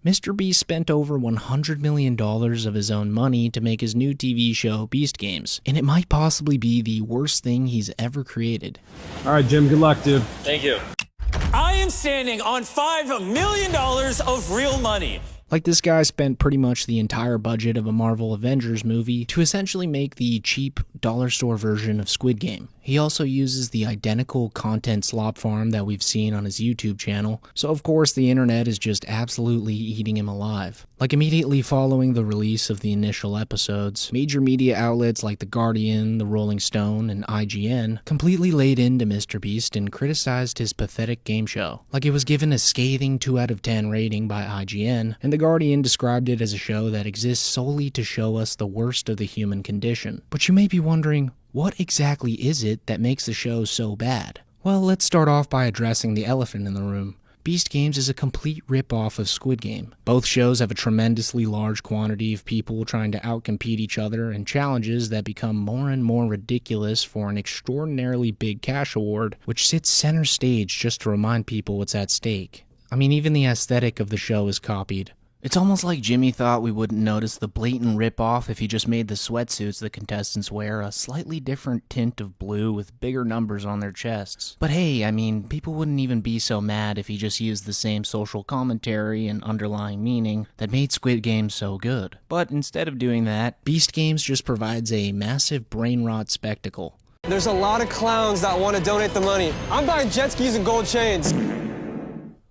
MrBeast spent over $100 million of his own money to make his new TV show, Beast Games, and it might possibly be the worst thing he's ever created. All right, Jim, good luck, dude. Thank you. I am standing on $5 million of real money. Like, this guy spent pretty much the entire budget of a Marvel Avengers movie to essentially make the cheap dollar store version of Squid Game. He also uses the identical content slop farm that we've seen on his YouTube channel, so of course the internet is just absolutely eating him alive. Like, immediately following the release of the initial episodes, major media outlets like The Guardian, The Rolling Stone, and IGN completely laid into MrBeast and criticized his pathetic game show. Like, it was given a scathing 2 out of 10 rating by IGN, and The Guardian described it as a show that exists solely to show us the worst of the human condition. But you may be wondering, what exactly is it that makes the show so bad? Well, let's start off by addressing the elephant in the room. Beast Games is a complete rip-off of Squid Game. Both shows have a tremendously large quantity of people trying to outcompete each other and challenges that become more and more ridiculous for an extraordinarily big cash award, which sits center stage just to remind people what's at stake. I mean, even the aesthetic of the show is copied. It's almost like Jimmy thought we wouldn't notice the blatant rip-off if he just made the sweatsuits the contestants wear a slightly different tint of blue with bigger numbers on their chests. But hey, I mean, people wouldn't even be so mad if he just used the same social commentary and underlying meaning that made Squid Game so good. But instead of doing that, Beast Games just provides a massive brain rot spectacle. There's a lot of clowns that want to donate the money. I'm buying jet skis and gold chains.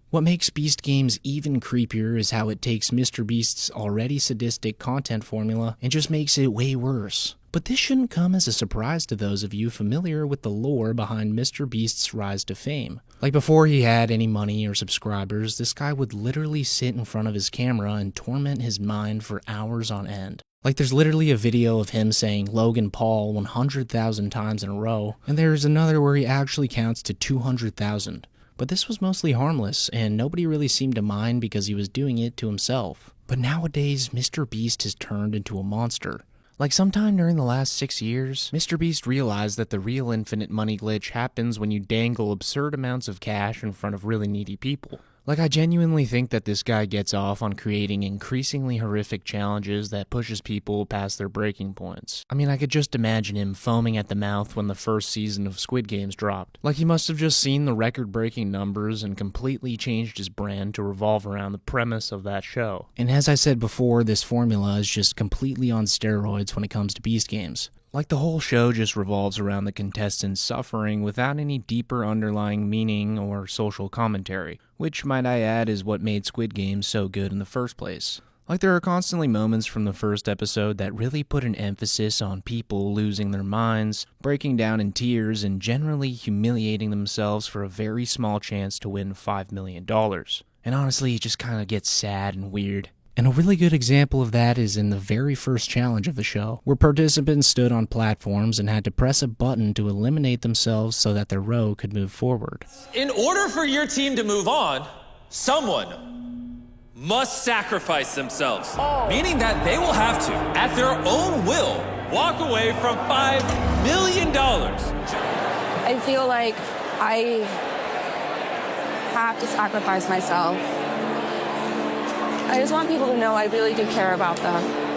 What makes Beast Games even creepier is how it takes MrBeast's already sadistic content formula and just makes it way worse. But this shouldn't come as a surprise to those of you familiar with the lore behind MrBeast's rise to fame. Like, before he had any money or subscribers, this guy would literally sit in front of his camera and torment his mind for hours on end. Like, there's literally a video of him saying Logan Paul 100,000 times in a row, and there's another where he actually counts to 200,000. But this was mostly harmless, and nobody really seemed to mind because he was doing it to himself. But nowadays, MrBeast has turned into a monster. Like, sometime during the last 6 years, MrBeast realized that the real infinite money glitch happens when you dangle absurd amounts of cash in front of really needy people. Like, I genuinely think that this guy gets off on creating increasingly horrific challenges that pushes people past their breaking points. I mean, I could just imagine him foaming at the mouth when the first season of Squid Games dropped. Like, he must have just seen the record-breaking numbers and completely changed his brand to revolve around the premise of that show. And as I said before, this formula is just completely on steroids when it comes to Beast Games. Like, the whole show just revolves around the contestants suffering without any deeper underlying meaning or social commentary, which, might I add, is what made Squid Game so good in the first place. Like, there are constantly moments from the first episode that really put an emphasis on people losing their minds, breaking down in tears, and generally humiliating themselves for a very small chance to win $5 million. And honestly, it just kind of gets sad and weird. And a really good example of that is in the very first challenge of the show, where participants stood on platforms and had to press a button to eliminate themselves so that their row could move forward. In order for your team to move on, someone must sacrifice themselves. Meaning that they will have to, at their own will, walk away from $5 million. I feel like I have to sacrifice myself. I just want people to know I really do care about them.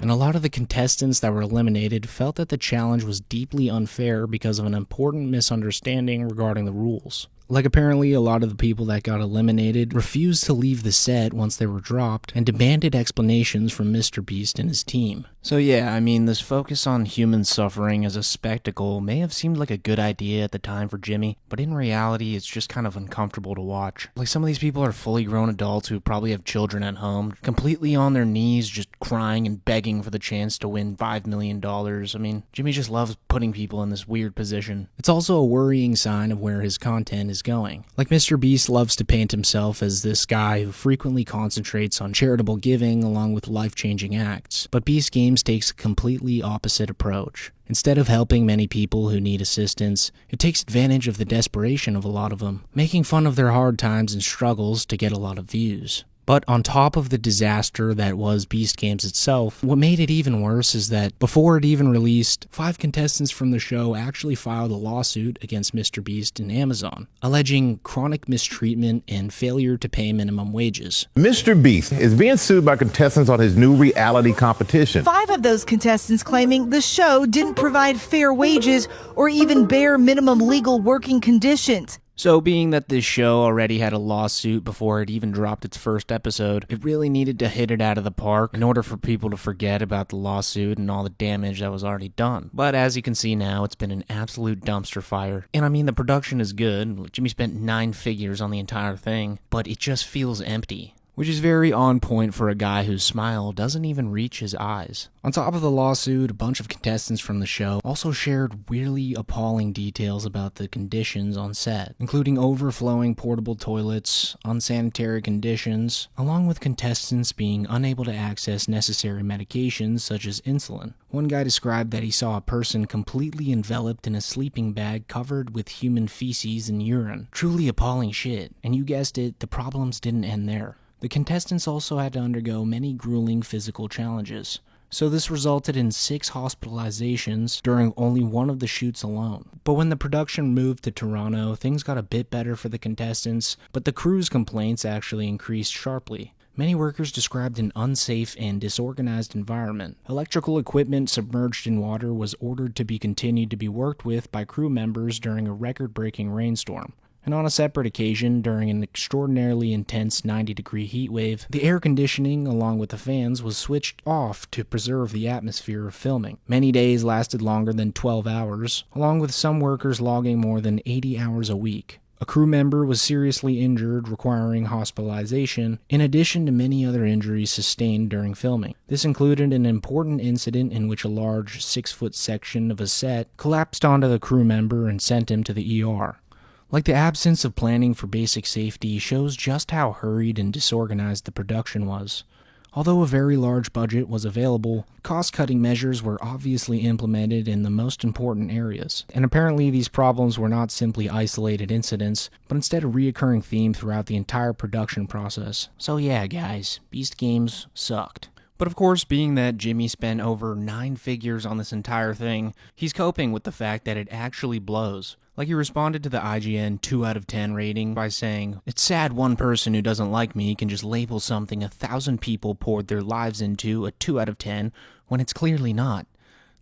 And a lot of the contestants that were eliminated felt that the challenge was deeply unfair because of an important misunderstanding regarding the rules. Like, apparently a lot of the people that got eliminated refused to leave the set once they were dropped and demanded explanations from MrBeast and his team. So yeah, I mean, this focus on human suffering as a spectacle may have seemed like a good idea at the time for Jimmy, but in reality it's just kind of uncomfortable to watch. Like, some of these people are fully grown adults who probably have children at home, completely on their knees just crying and begging for the chance to win $5 million. I mean, Jimmy just loves putting people in this weird position. It's also a worrying sign of where his content is is going. Like, Mr. Beast loves to paint himself as this guy who frequently concentrates on charitable giving along with life-changing acts, but Beast Games takes a completely opposite approach. Instead of helping many people who need assistance, it takes advantage of the desperation of a lot of them, making fun of their hard times and struggles to get a lot of views. But on top of the disaster that was Beast Games itself, what made it even worse is that before it even released, 5 contestants from the show actually filed a lawsuit against Mr. Beast and Amazon, alleging chronic mistreatment and failure to pay minimum wages. Mr. Beast is being sued by contestants on his new reality competition. 5 of those contestants claiming the show didn't provide fair wages or even bare minimum legal working conditions. So, being that this show already had a lawsuit before it even dropped its first episode, it really needed to hit it out of the park in order for people to forget about the lawsuit and all the damage that was already done. But as you can see now, it's been an absolute dumpster fire. And I mean, the production is good. Jimmy spent 9 figures on the entire thing, but it just feels empty, which is very on point for a guy whose smile doesn't even reach his eyes. On top of the lawsuit, a bunch of contestants from the show also shared really appalling details about the conditions on set, including overflowing portable toilets, unsanitary conditions, along with contestants being unable to access necessary medications such as insulin. One guy described that he saw a person completely enveloped in a sleeping bag covered with human feces and urine. Truly appalling shit, and you guessed it, the problems didn't end there. The contestants also had to undergo many grueling physical challenges. So this resulted in 6 hospitalizations during only one of the shoots alone. But when the production moved to Toronto, things got a bit better for the contestants, but the crew's complaints actually increased sharply. Many workers described an unsafe and disorganized environment. Electrical equipment submerged in water was ordered to be continued to be worked with by crew members during a record-breaking rainstorm. And on a separate occasion, during an extraordinarily intense 90-degree heat wave, the air conditioning, along with the fans, was switched off to preserve the atmosphere of filming. Many days lasted longer than 12 hours, along with some workers logging more than 80 hours a week. A crew member was seriously injured, requiring hospitalization, in addition to many other injuries sustained during filming. This included an important incident in which a large 6-foot section of a set collapsed onto the crew member and sent him to the ER. Like, the absence of planning for basic safety shows just how hurried and disorganized the production was. Although a very large budget was available, cost-cutting measures were obviously implemented in the most important areas. And apparently these problems were not simply isolated incidents, but instead a reoccurring theme throughout the entire production process. So yeah, guys, Beast Games sucked. But of course, being that Jimmy spent over 9 figures on this entire thing, he's coping with the fact that it actually blows. Like, he responded to the IGN 2 out of 10 rating by saying, "It's sad one person who doesn't like me can just label something 1,000 people poured their lives into a 2 out of 10 when it's clearly not.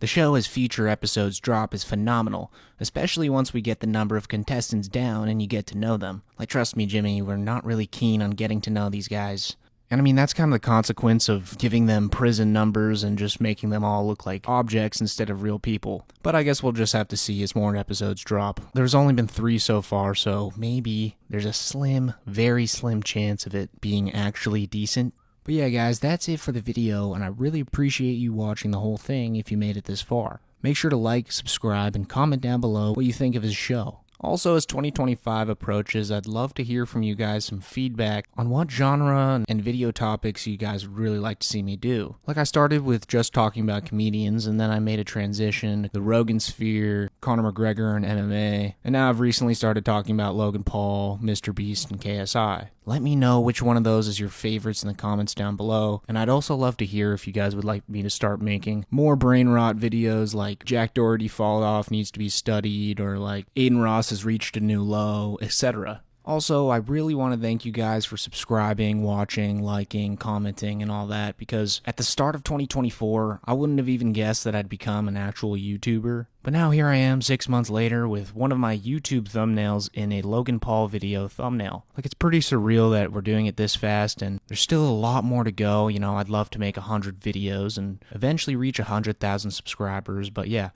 The show as future episodes drop is phenomenal, especially once we get the number of contestants down and you get to know them. Like, trust me, Jimmy, we're not really keen on getting to know these guys." And I mean, that's kind of the consequence of giving them prison numbers and just making them all look like objects instead of real people. But I guess we'll just have to see as more episodes drop. There's only been 3 so far, so maybe there's a slim, very slim chance of it being actually decent. But yeah, guys, that's it for the video, and I really appreciate you watching the whole thing if you made it this far. Make sure to like, subscribe, and comment down below what you think of his show. Also, as 2025 approaches, I'd love to hear from you guys some feedback on what genre and video topics you guys would really like to see me do. Like, I started with just talking about comedians, and then I made a transition, the Rogan sphere, Conor McGregor and MMA, and now I've recently started talking about Logan Paul, Mr. Beast, and KSI. Let me know which one of those is your favorites in the comments down below, and I'd also love to hear if you guys would like me to start making more brain rot videos like Jack Doherty fall off needs to be studied, or like Aiden Ross has reached a new low, etc. Also, I really want to thank you guys for subscribing, watching, liking, commenting, and all that, because at the start of 2024, I wouldn't have even guessed that I'd become an actual YouTuber. But now here I am 6 months later with one of my YouTube thumbnails in a Logan Paul video thumbnail. Like, it's pretty surreal that we're doing it this fast, and there's still a lot more to go. You know, I'd love to make 100 videos and eventually reach 100,000 subscribers, but yeah.